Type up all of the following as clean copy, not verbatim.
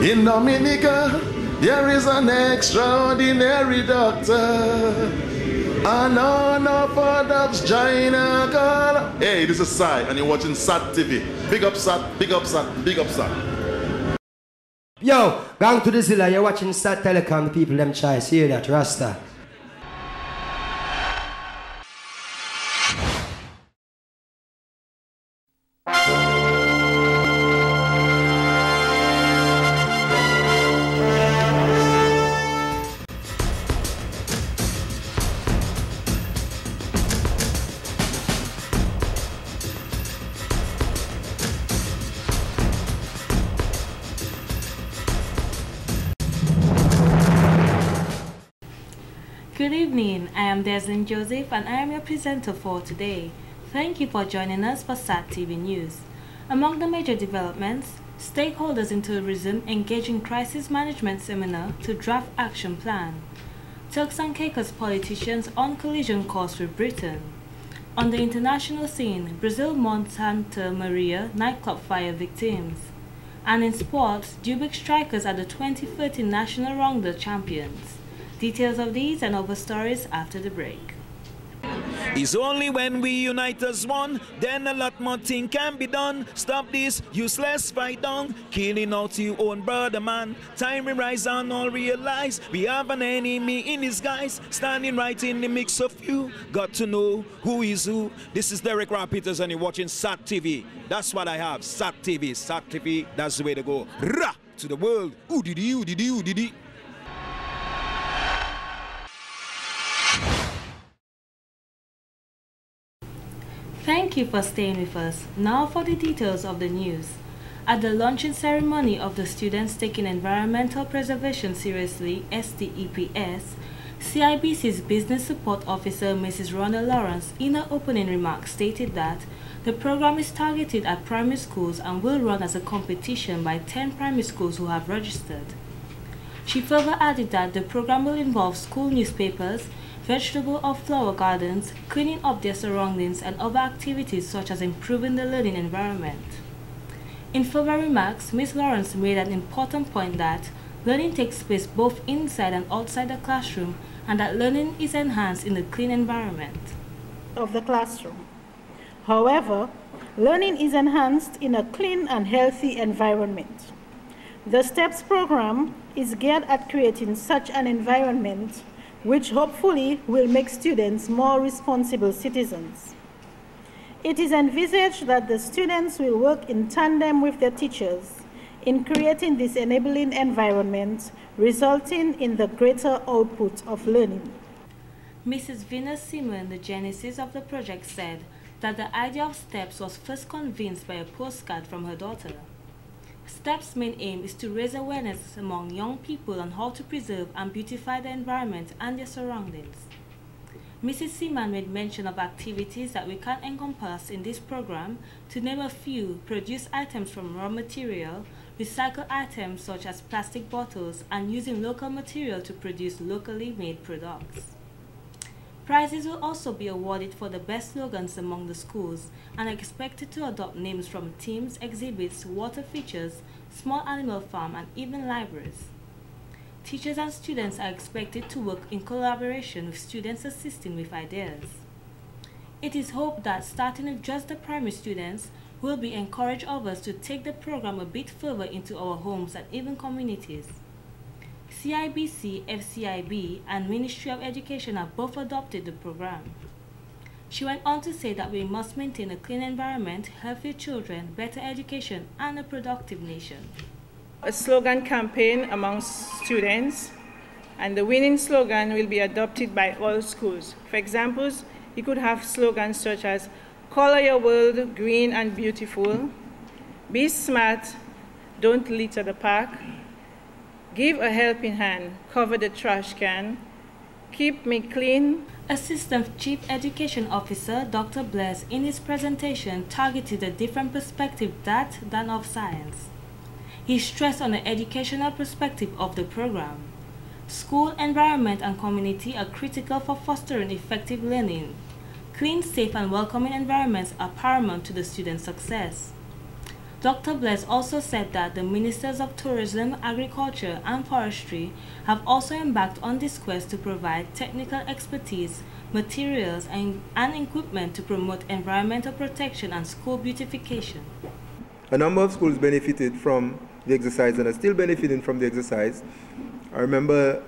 In Dominica, there is an extraordinary doctor. And all of our dogs join a call. Hey, this is Sai, and you're watching SAT TV. Big up SAT, big up SAT, big up SAT. Yo, gang to the Zilla, you're watching SAT Telecom, the people them try, see that, Rasta. Good evening, I am Desmond Joseph and I am your presenter for today. Thank you for joining us for SAT TV News. Among the major developments, stakeholders in tourism engage in crisis management seminar to draft action plan. Turks and Caicos politicians on collision course with Britain. On the international scene, Brazil mourns Santa Maria nightclub fire victims. And in sports, Dubic strikers are the 2013 National Rounder champions. Details of these and other stories after the break. It's only when we unite as one, then a lot more thing can be done. Stop this useless fight down, killing out your own brother man. Time we rise and all realize we have an enemy in disguise, standing right in the mix of you. Got to know who is who. This is Derek Peters and you're watching SAT TV. That's what I have, SAT TV. SAT TV, that's the way to go. Rah! To the world. Ooh diddy, ooh diddy, ooh diddy. Thank you for staying with us. Now for the details of the news. At the launching ceremony of the Students Taking Environmental Preservation Seriously, STEPS, CIBC's Business Support Officer Mrs. Rhonda Lawrence in her opening remarks stated that the program is targeted at primary schools and will run as a competition by 10 primary schools who have registered. She further added that the program will involve school newspapers, vegetable or flower gardens, cleaning up their surroundings and other activities such as improving the learning environment. In further remarks, Ms. Lawrence made an important point that learning takes place both inside and outside the classroom and that learning is enhanced in a clean environment of the classroom. However, learning is enhanced in a clean and healthy environment. The STEPS program is geared at creating such an environment which hopefully will make students more responsible citizens. It is envisaged that the students will work in tandem with their teachers in creating this enabling environment, resulting in the greater output of learning. Mrs. Venus Simon, the genesis of the project, said that the idea of STEPS was first convinced by a postcard from her daughter. STEP's main aim is to raise awareness among young people on how to preserve and beautify the environment and their surroundings. Mrs. Seaman made mention of activities that we can encompass in this program. To name a few: produce items from raw material, recycle items such as plastic bottles, and using local material to produce locally made products. Prizes will also be awarded for the best slogans among the schools and are expected to adopt names from teams, exhibits, water features, small animal farm, and even libraries. Teachers and students are expected to work in collaboration with students assisting with ideas. It is hoped that starting with just the primary students will be encourage others to take the program a bit further into our homes and even communities. CIBC, FCIB, and Ministry of Education have both adopted the program. She went on to say that we must maintain a clean environment, healthy children, better education, and a productive nation. A slogan campaign amongst students, and the winning slogan will be adopted by all schools. For example, you could have slogans such as "Color your world green and beautiful," "Be smart, don't litter the park," "Give a helping hand, cover the trash can," "Keep me clean." Assistant Chief Education Officer Dr. Bless in his presentation targeted a different perspective than of science. He stressed on the educational perspective of the program. School, environment, and community are critical for fostering effective learning. Clean, safe, and welcoming environments are paramount to the student's success. Dr. Bless also said that the Ministers of Tourism, Agriculture and Forestry have also embarked on this quest to provide technical expertise, materials and equipment to promote environmental protection and school beautification. A number of schools benefited from the exercise and are still benefiting from the exercise. I remember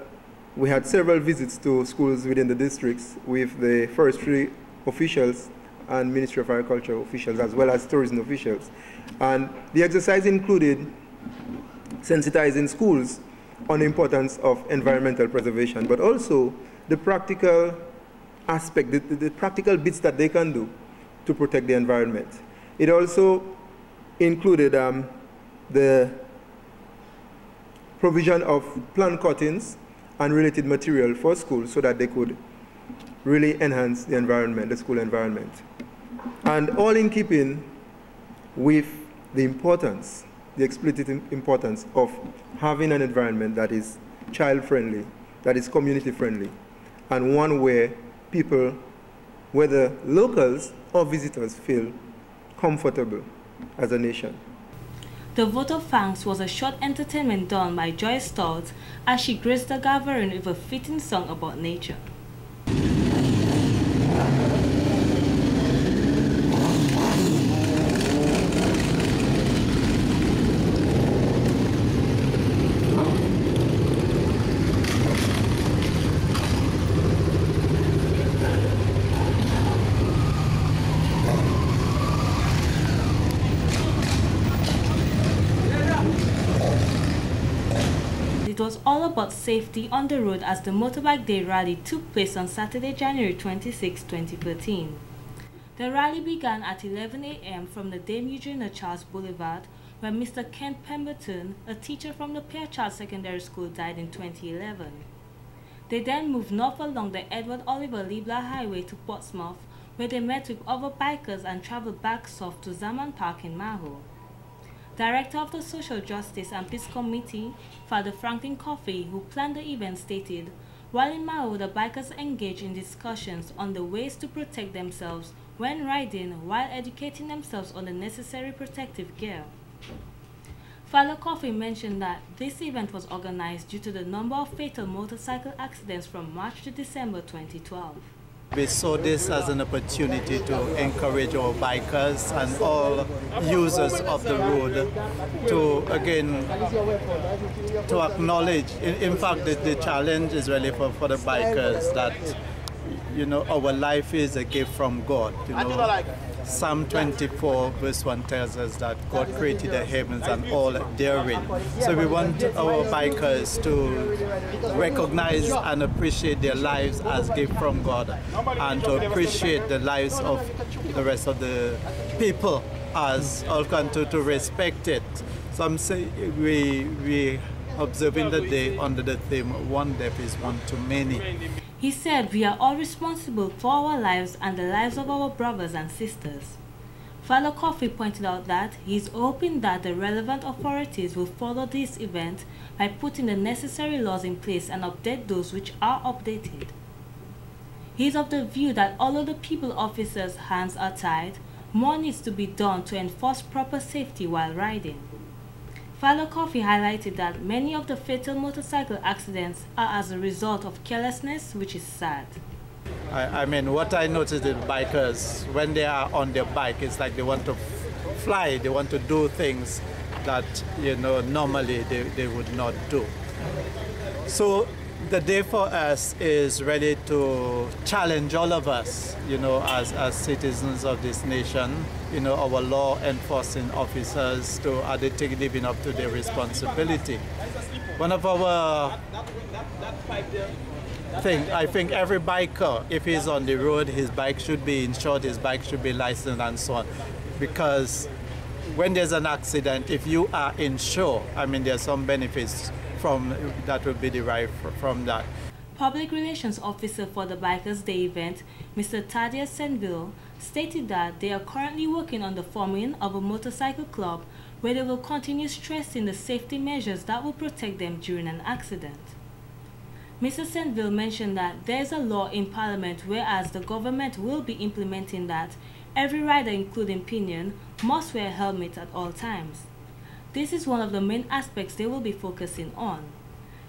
we had several visits to schools within the districts with the forestry officials and Ministry of Agriculture officials as well as tourism officials. And the exercise included sensitizing schools on the importance of environmental preservation, but also the practical aspect, the practical bits that they can do to protect the environment. It also included the provision of plant cuttings and related material for schools so that they could really enhance the environment, the school environment. And all in keeping with the importance, the explicit importance of having an environment that is child-friendly, that is community-friendly, and one where people, whether locals or visitors, feel comfortable as a nation. The vote of thanks was a short entertainment done by Joyce Stout as she graced the gathering with a fitting song about nature. It was all about safety on the road as the Motorbike Day rally took place on Saturday, January 26, 2013. The rally began at 11 a.m. from the Dame Eugenia Charles Boulevard, where Mr. Kent Pemberton, a teacher from the Pierre Charles Secondary School, died in 2011. They then moved north along the Edward Oliver Libla Highway to Portsmouth, where they met with other bikers and traveled back south to Zaman Park in Maho. Director of the Social Justice and Peace Committee, Father Franklin Coffey, who planned the event, stated, while in Maho, the bikers engaged in discussions on the ways to protect themselves when riding while educating themselves on the necessary protective gear. Father Coffey mentioned that this event was organized due to the number of fatal motorcycle accidents from March to December 2012. We saw this as an opportunity to encourage our bikers and all users of the road to, again, to acknowledge. In fact, the challenge is really for the bikers that, you know, our life is a gift from God. You know, Psalm 24 verse 1 tells us that God created the heavens and all therein. So we want our bikers to recognize and appreciate their lives as gift from God and to appreciate the lives of the rest of the people as also to respect it. Some say we observing the day under the theme, one death is one too many. He said we are all responsible for our lives and the lives of our brothers and sisters. Father Coffey pointed out that he is hoping that the relevant authorities will follow this event by putting the necessary laws in place and update those which are updated. He is of the view that although the people officers' hands are tied, more needs to be done to enforce proper safety while riding. Father Coffey highlighted that many of the fatal motorcycle accidents are as a result of carelessness, which is sad. I mean, what I noticed in bikers, when they are on their bike, it's like they want to fly, they want to do things that, you know, normally they would not do. So the day for us is ready to challenge all of us, you know, as citizens of this nation, you know, our law enforcing officers to are they living up to their responsibility. One of our I think every biker, if he's on the road, his bike should be insured, his bike should be licensed and so on. Because when there's an accident, if you are insured, I mean, there's some benefits from that will be derived from that. Public Relations Officer for the Bikers Day event, Mr. Thaddeus Senville, stated that they are currently working on the forming of a motorcycle club where they will continue stressing the safety measures that will protect them during an accident. Mr. Senville mentioned that there is a law in Parliament whereas the government will be implementing that every rider, including Pinion, must wear a helmet at all times. This is one of the main aspects they will be focusing on.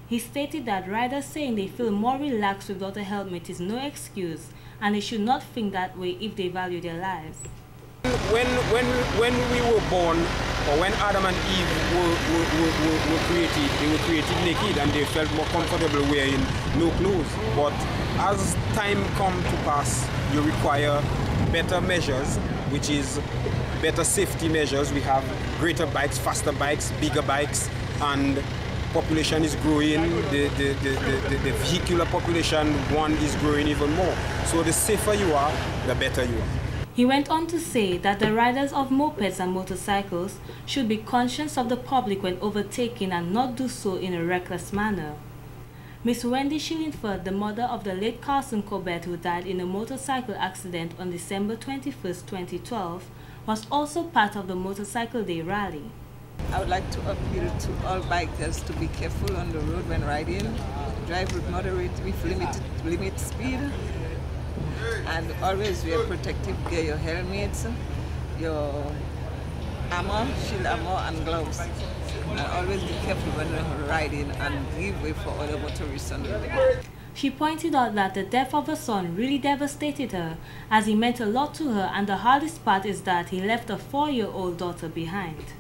He stated that riders saying they feel more relaxed without a helmet is no excuse, and they should not think that way if they value their lives. When we were born, or when Adam and Eve were created, they were created naked and they felt more comfortable wearing no clothes. But as time comes to pass, you require better measures, which is better safety measures. We have greater bikes, faster bikes, bigger bikes, and population is growing. The vehicular population, one, is growing even more. So the safer you are, the better you are. He went on to say that the riders of mopeds and motorcycles should be conscious of the public when overtaking and not do so in a reckless manner. Miss Wendy Shillingford, the mother of the late Carson Corbett who died in a motorcycle accident on December 21, 2012, was also part of the Motorcycle Day rally. I would like to appeal to all bikers to be careful on the road when riding, drive with moderate, with limit speed, and always wear protective gear, your helmets, your armor, shield armor, and gloves. And always be careful when you're riding and give way for other motorists on the road. She pointed out that the death of her son really devastated her, as he meant a lot to her, and the hardest part is that he left a 4-year-old daughter behind.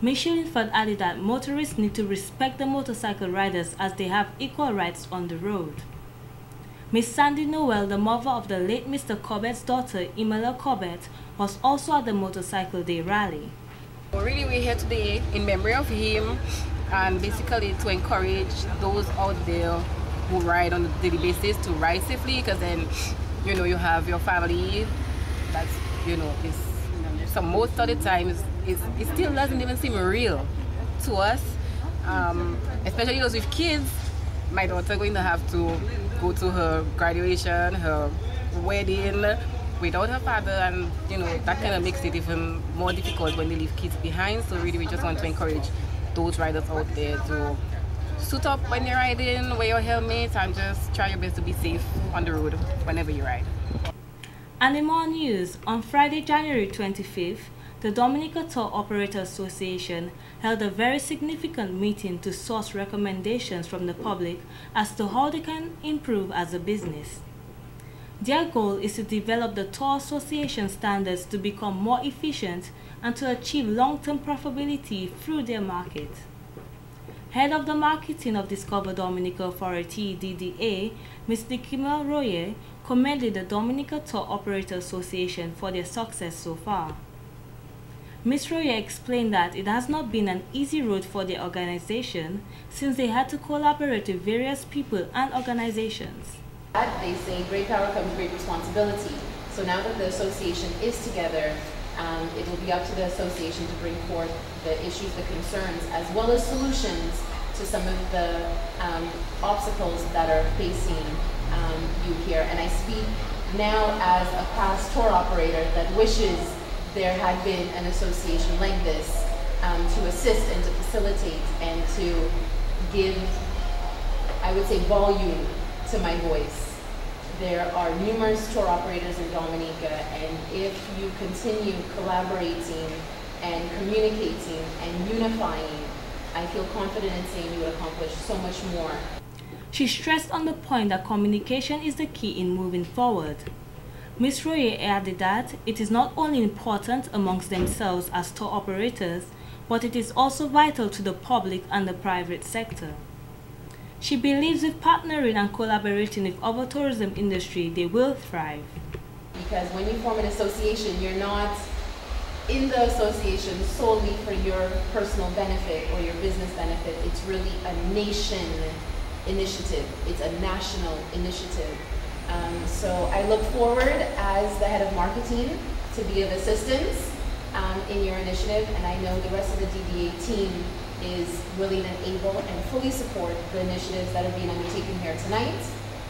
Ms. Shillingford added that motorists need to respect the motorcycle riders as they have equal rights on the road. Miss Sandy Noel, the mother of the late Mr. Corbett's daughter, Imela Corbett, was also at the Motorcycle Day rally. Really, we're here today in memory of him and basically to encourage those out there who ride on a daily basis to ride safely, because then, you know, you have your family that's, you know, so most of the times it still doesn't even seem real to us, especially those with kids. My daughter going to have to go to her graduation, her wedding without her father, and you know that kind of makes it even more difficult when they leave kids behind. So really, we just want to encourage those riders out there to suit up when you're riding, wear your helmet, and just try your best to be safe on the road whenever you ride. And in more news, on Friday, January 25th, the Dominica Tour Operator Association held a very significant meeting to source recommendations from the public as to how they can improve as a business. Their goal is to develop the Tour Association standards to become more efficient and to achieve long-term profitability through their market. Head of the Marketing of Discover Dominica Authority, DDA, Ms. Dikima Roye, commended the Dominica Tour Operator Association for their success so far. Ms. Roye explained that it has not been an easy road for the organization since they had to collaborate with various people and organizations. They say great power comes great responsibility. So now that the association is together, it will be up to the association to bring forth the issues, the concerns, as well as solutions to some of the obstacles that are facing you here. And I speak now as a past tour operator that wishes there had been an association like this to assist and to facilitate and to give, I would say, volume to my voice. There are numerous tour operators in Dominica, and if you continue collaborating and communicating and unifying, I feel confident in saying you will accomplish so much more. She stressed on the point that communication is the key in moving forward. Ms. Roye added that it is not only important amongst themselves as tour operators, but it is also vital to the public and the private sector. She believes with partnering and collaborating with other tourism industry, they will thrive. Because when you form an association, you're not in the association solely for your personal benefit or your business benefit. It's really a nation initiative. It's a national initiative. So I look forward as the head of marketing to be of assistance in your initiative, and I know the rest of the DDA team is willing and able and fully support the initiatives that are being undertaken here tonight.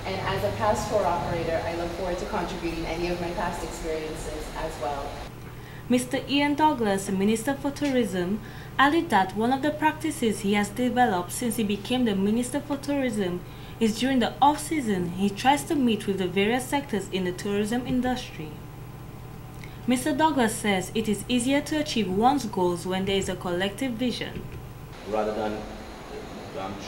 And as a past tour operator, I look forward to contributing any of my past experiences as well. Mr. Ian Douglas, Minister for Tourism, added that one of the practices he has developed since he became the Minister for Tourism is during the off-season he tries to meet with the various sectors in the tourism industry. Mr. Douglas says it is easier to achieve one's goals when there is a collective vision. Rather than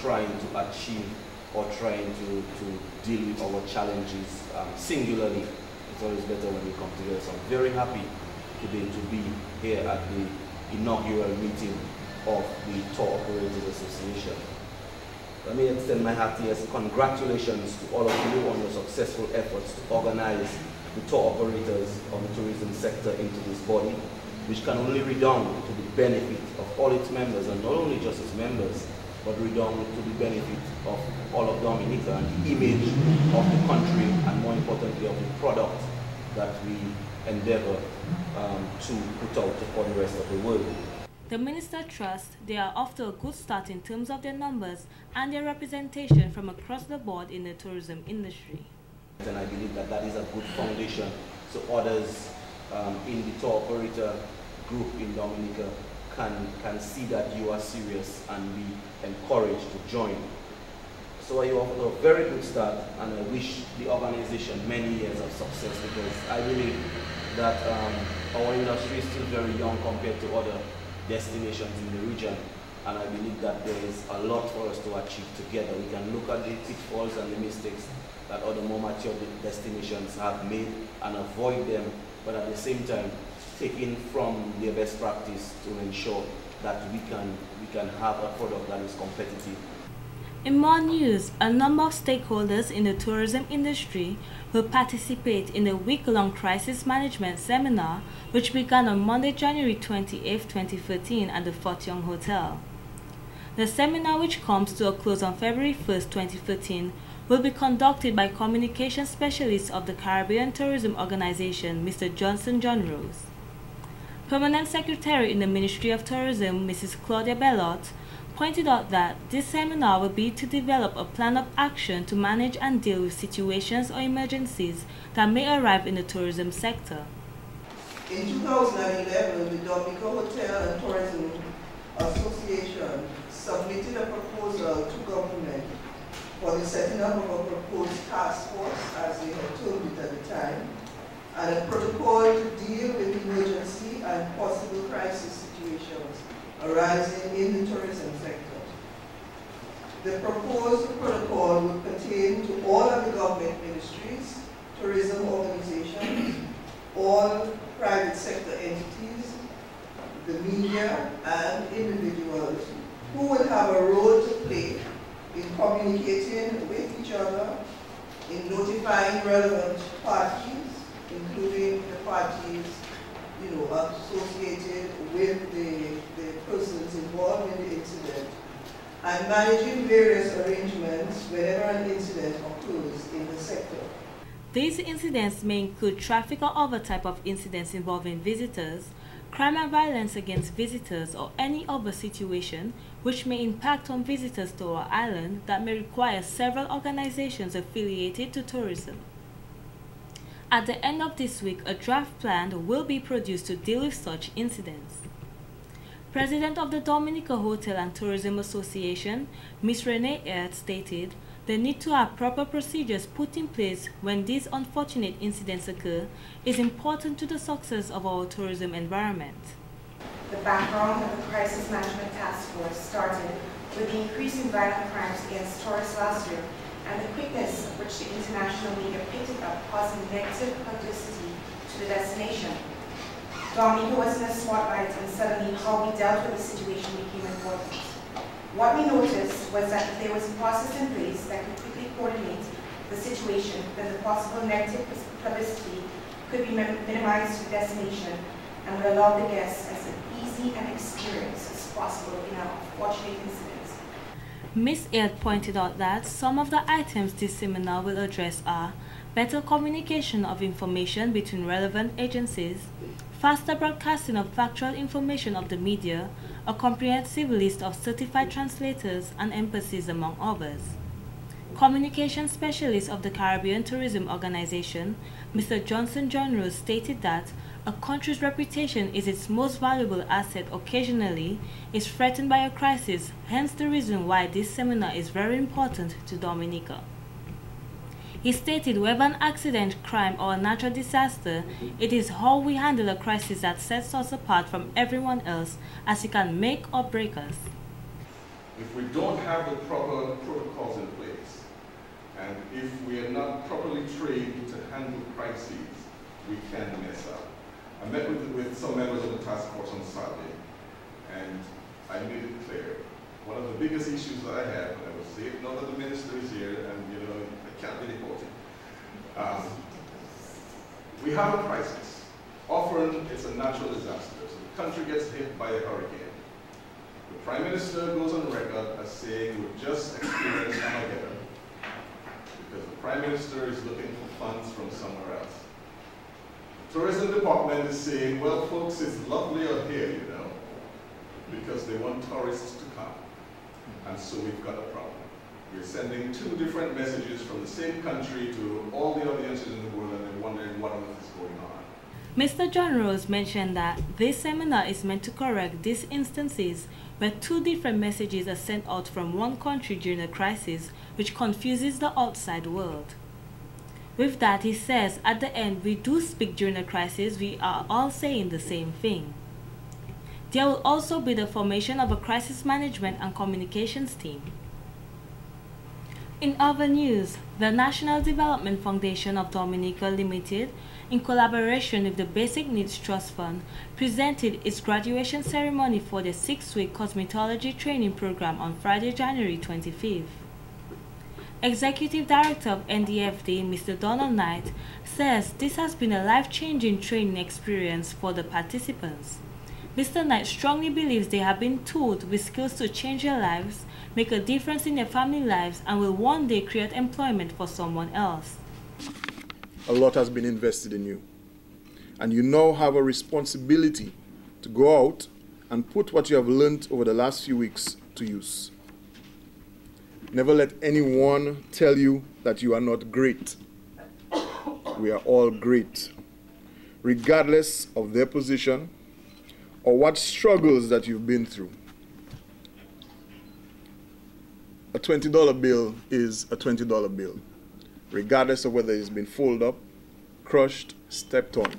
trying to achieve or trying to deal with our challenges singularly, it's always better when we come together. So I'm very happy today to be here at the inaugural meeting of the Tour Operators Association. Let me extend my heartiest congratulations to all of you on your successful efforts to organize the tour operators of the tourism sector into this body, which can only redound to the benefit of all its members, and not only just its members, but redound to the benefit of all of Dominica and the image of the country, and more importantly of the product that we endeavor to put out for the rest of the world. The Minister trusts they are off to a good start in terms of their numbers and their representation from across the board in the tourism industry. And I believe that that is a good foundation so others in the tour operator group in Dominica can see that you are serious and be encouraged to join. So you have a very good start, and I wish the organization many years of success, because I believe that our industry is still very young compared to other destinations in the region, and I believe that there is a lot for us to achieve together. We can look at the pitfalls and the mistakes that other more mature destinations have made and avoid them, but at the same time taking from their best practice to ensure that we can have a product that is competitive. In more news, a number of stakeholders in the tourism industry will participate in the week-long crisis management seminar, which began on Monday, January 28, 2013 at the Fort Young Hotel. The seminar, which comes to a close on February 1, 2013, will be conducted by communication specialist of the Caribbean Tourism Organization, Mr. Johnson John Rose. Permanent Secretary in the Ministry of Tourism, Mrs. Claudia Bellot, pointed out that this seminar will be to develop a plan of action to manage and deal with situations or emergencies that may arrive in the tourism sector. In 2011, the Dominica Hotel and Tourism Association submitted a proposal to government for the setting up of a proposed task force, as they had told it at the time, and a protocol to deal with emergency and possible crisis situations arising in the tourism sector. The proposed protocol would pertain to all of the government ministries, tourism organizations, all private sector entities, the media, and individuals who will have a role to play in communicating with each other, in notifying relevant parties, including the parties associated with the persons involved in the incident, and managing various arrangements whenever an incident occurs in the sector. These incidents may include traffic or other type of incidents involving visitors, crime and violence against visitors, or any other situation which may impact on visitors to our island that may require several organizations affiliated to tourism. At the end of this week, a draft plan will be produced to deal with such incidents. President of the Dominica Hotel and Tourism Association, Ms. Renee Aird, stated the need to have proper procedures put in place when these unfortunate incidents occur is important to the success of our tourism environment. The background of the Crisis Management Task Force started with the increase in violent crimes against tourists last year and the quickness at which the international media picked it up, causing negative publicity to the destination. Dominica was in the spotlight, and suddenly how we dealt with the situation became important. What we noticed was that if there was a process in place that could quickly coordinate the situation, then the possible negative publicity could be minimized to the destination and would allow the guests as easy an experience as possible in our unfortunate incidents. Ms. Aird pointed out that some of the items this seminar will address are better communication of information between relevant agencies, faster broadcasting of factual information of the media, a comprehensive list of certified translators and embassies, among others. Communication specialist of the Caribbean Tourism Organization, Mr. Johnson John Rose, stated that a country's reputation is its most valuable asset occasionally is threatened by a crisis, hence the reason why this seminar is very important to Dominica. He stated whether an accident, crime, or a natural disaster, it is how we handle a crisis that sets us apart from everyone else, as it can make or break us. If we don't have the proper protocols in place, and if we are not properly trained to handle crises, we can mess up. I met with some members of the task force on Saturday, and I made it clear. One of the biggest issues that I have, and I will say it now that the minister is here, and you know, I can't really quote it. We have a crisis. Often it's a natural disaster. So the country gets hit by a hurricane. The Prime Minister goes on record as saying we've just experienced Armageddon because the Prime Minister is looking for funds from somewhere else. The Tourism Department is saying, well, folks, it's lovely out here, you know, because they want tourists to come. And so we've got a problem. We're sending two different messages from the same country to all the audiences in the world, and they're wondering what on earth is going on. Mr. John Rose mentioned that this seminar is meant to correct these instances where two different messages are sent out from one country during a crisis, which confuses the outside world. With that, he says, at the end, we do speak during a crisis, we are all saying the same thing. There will also be the formation of a crisis management and communications team. In other news, the National Development Foundation of Dominica Limited, in collaboration with the Basic Needs Trust Fund, presented its graduation ceremony for the 6-week cosmetology training program on Friday, January 25th. Executive Director of NDFD, Mr. Donald Knight, says this has been a life-changing training experience for the participants. Mr. Knight strongly believes they have been taught with skills to change their lives, make a difference in their family lives, and will one day create employment for someone else. A lot has been invested in you, and you now have a responsibility to go out and put what you have learned over the last few weeks to use. Never let anyone tell you that you are not great. We are all great, regardless of their position or what struggles that you've been through. A $20 bill is a $20 bill, regardless of whether it's been folded up, crushed, stepped on.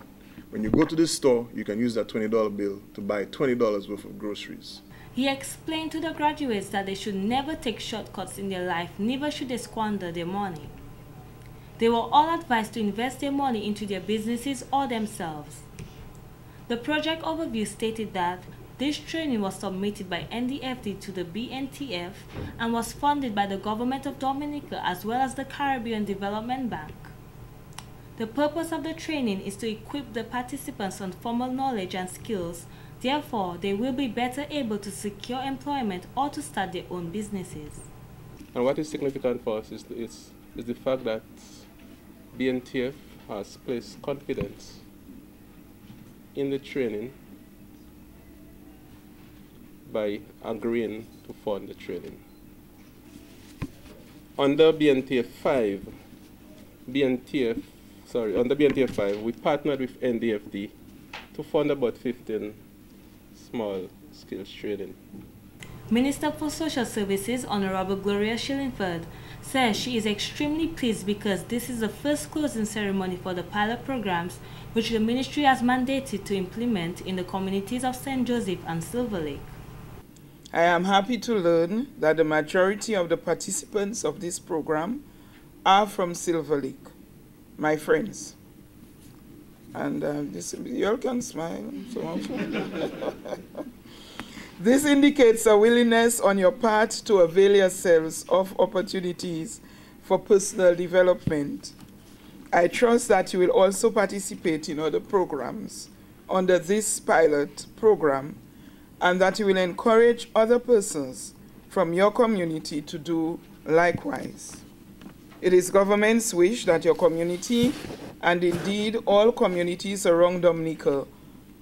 When you go to the store, you can use that $20 bill to buy $20 worth of groceries. He explained to the graduates that they should never take shortcuts in their life, neither should they squander their money. They were all advised to invest their money into their businesses or themselves. The project overview stated that this training was submitted by NDFD to the BNTF and was funded by the government of Dominica as well as the Caribbean Development Bank. The purpose of the training is to equip the participants on formal knowledge and skills. Therefore, they will be better able to secure employment or to start their own businesses. And what is significant for us is the fact that BNTF has placed confidence in the training by agreeing to fund the training. Under BNTF 5, we partnered with NDFD to fund about 15 small skills training. Minister for Social Services, Honorable Gloria Shillingford, says she is extremely pleased because this is the first closing ceremony for the pilot programs which the ministry has mandated to implement in the communities of St. Joseph and Silver Lake. I am happy to learn that the majority of the participants of this program are from Silver Lake, my friends. And you all can smile. This indicates a willingness on your part to avail yourselves of opportunities for personal development. I trust that you will also participate in other programs under this pilot program and that you will encourage other persons from your community to do likewise. It is government's wish that your community, and indeed all communities around Dominica,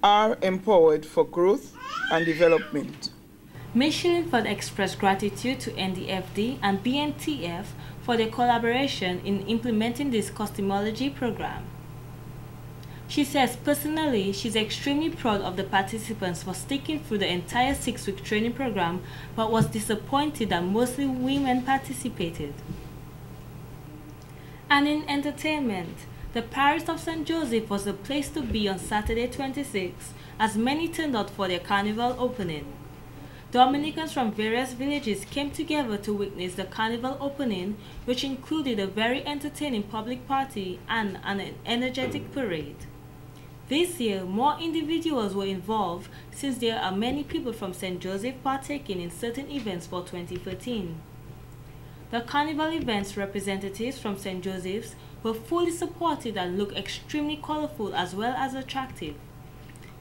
are empowered for growth and development. Ms. Shillingford expressed gratitude to NDFD and BNTF for their collaboration in implementing this cosmetology program. She says personally she's extremely proud of the participants for sticking through the entire 6-week training program, but was disappointed that mostly women participated. And in entertainment, the parish of St. Joseph was the place to be on Saturday 26, as many turned out for their carnival opening. Dominicans from various villages came together to witness the carnival opening, which included a very entertaining public party and an energetic parade. This year, more individuals were involved since there are many people from St. Joseph partaking in certain events for 2013. The carnival events representatives from St. Joseph's were fully supported and looked extremely colorful as well as attractive.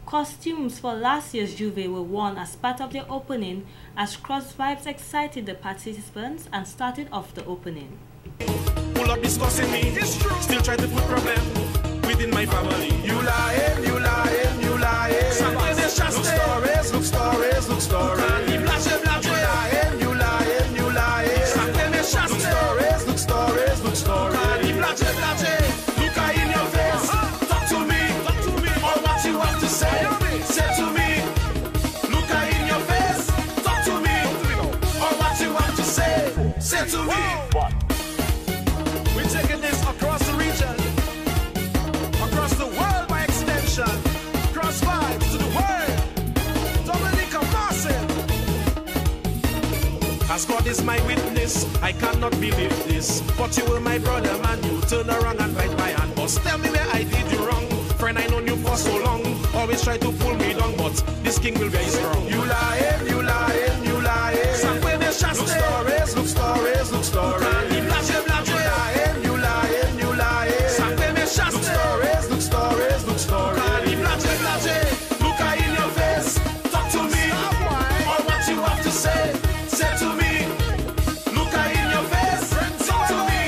Costumes for last year's Juve were worn as part of their opening, as cross vibes excited the participants and started off the opening. Pull up discussing me, still try to put problem within my family. You lying, you lying, you lying. Look stories, look stories, look stories. You lying, you lying, you lying. Look stories, look stories, look stories. Look in your face, talk to me, all what you have to say. Say to me, look in your face, talk to me, all what you have to say. Say to me. We're taking this across the region, across the world by extension, cross vibes to the world. Dominica Marcel. As God is my witness, I cannot believe this. But you were my brother, man. You turn around and bite my hand. Boss, tell me where I did you wrong. Friend, I known you for so long. Always try to pull me down, but this king will be strong. You lying, you lying, you lying. Look stories, look stories, look stories. You lying, you lying, you lying. Look stories, look stories, look stories. Look in your face, talk to me. All what you have to say, say to me. Look in your face, talk to me.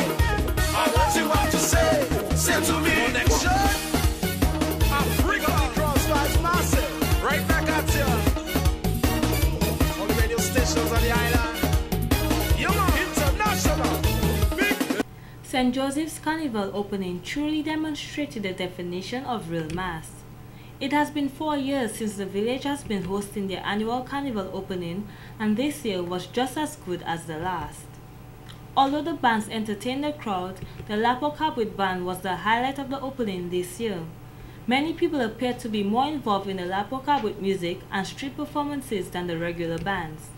All what you have to say, say to me. Connection, Africa, cross vibes massive, right back at you. All the radio stations on the island. St. Joseph's Carnival opening truly demonstrated the definition of real mass. It has been 4 years since the village has been hosting their annual carnival opening, and this year was just as good as the last. Although the bands entertained the crowd, the Lapo Cabwit band was the highlight of the opening this year. Many people appeared to be more involved in the Lapo Cabwit music and street performances than the regular bands.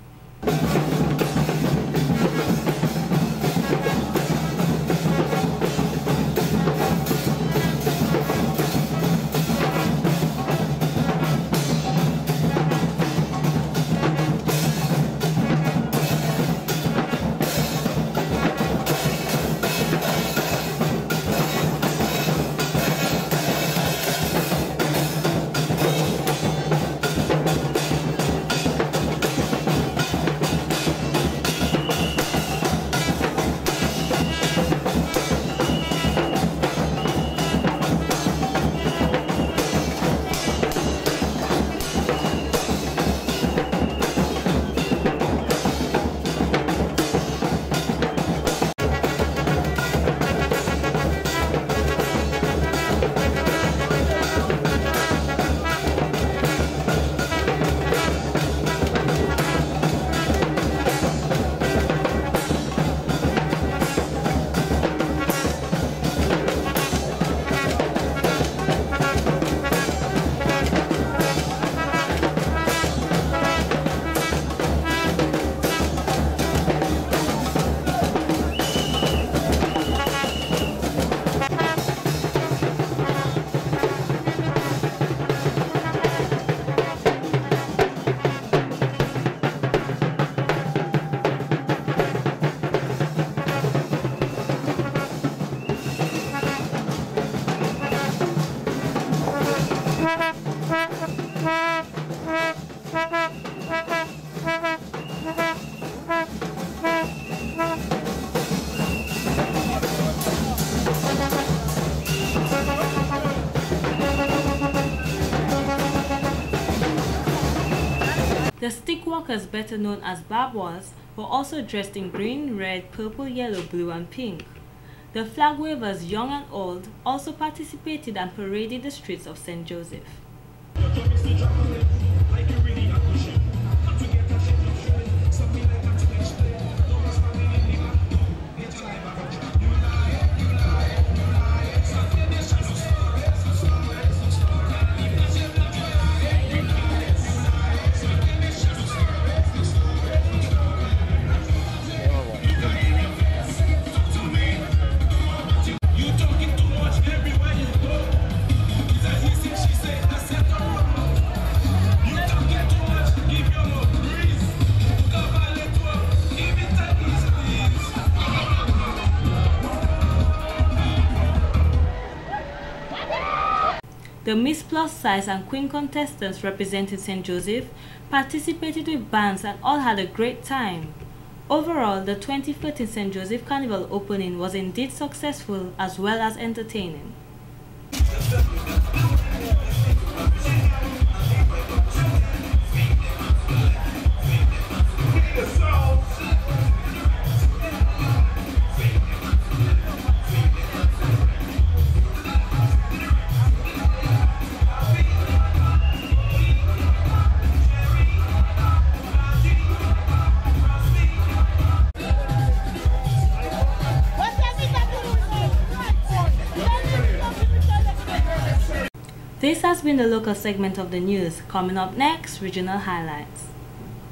The Stickwalkers, better known as Babwas, were also dressed in green, red, purple, yellow, blue and pink. The flag wavers, young and old, also participated and paraded the streets of St. Joseph. The Miss Plus Size and Queen contestants representing St. Joseph participated with bands and all had a great time. Overall, the 2014 St. Joseph Carnival opening was indeed successful as well as entertaining. This has been the local segment of the news. Coming up next, regional highlights.